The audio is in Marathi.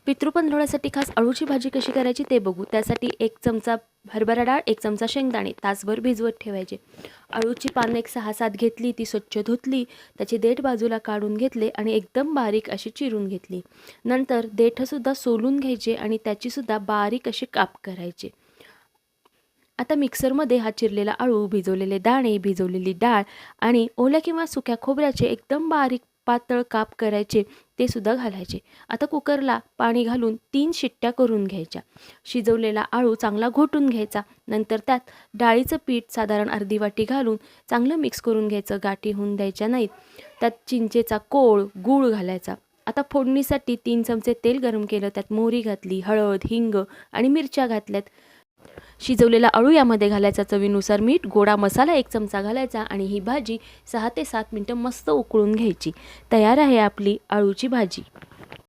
पितृपंधरवड्यासाठी खास अळूची भाजी कशी करायची ते बघू। त्यासाठी 1 चमचा हरभरा डाळ, 1 चमचा शेंगदाणे तासभर भिजवत ठेवायचे। अळूची पानं एक 6-7 घेतली, ती स्वच्छ धुतली, त्याची देठ बाजूला काढून घेतले आणि एकदम बारीक अशी चिरून घेतली। नंतर देठसुद्धा सोलून घ्यायचे आणि त्याचीसुद्धा बारीक अशी काप करायचे। आता मिक्सरमध्ये हा चिरलेला अळू, भिजवलेले दाणे, भिजवलेली डाळ आणि ओल्या किंवा सुक्या खोबऱ्याचे एकदम बारीक पातळ काप करायचे, ते सुद्धा घालायचे। आता कुकरला पाणी घालून 3 शिट्ट्या करून घ्यायच्या। शिजवलेला अळू चांगला घोटून घ्यायचा। नंतर त्यात डाळीचं पीठ साधारण अर्धी वाटी घालून चांगलं मिक्स करून घ्यायचं, गाठी होऊन द्यायच्या नाहीत। त्यात चिंचेचा कोळ, गूळ घालायचा। आता फोडणीसाठी 3 चमचे तेल गरम केलं, त्यात मोहरी घातली, हळद, हिंग आणि मिरच्या घातल्यात। शिजवलेला अळू यामध्ये घालायचा, चवीनुसार मीठ, गोडा मसाला 1 चमचा घालायचा आणि ही भाजी 6 ते 7 मिनिटं मस्त उकळून घ्यायची। तयार आहे आपली अळूची भाजी।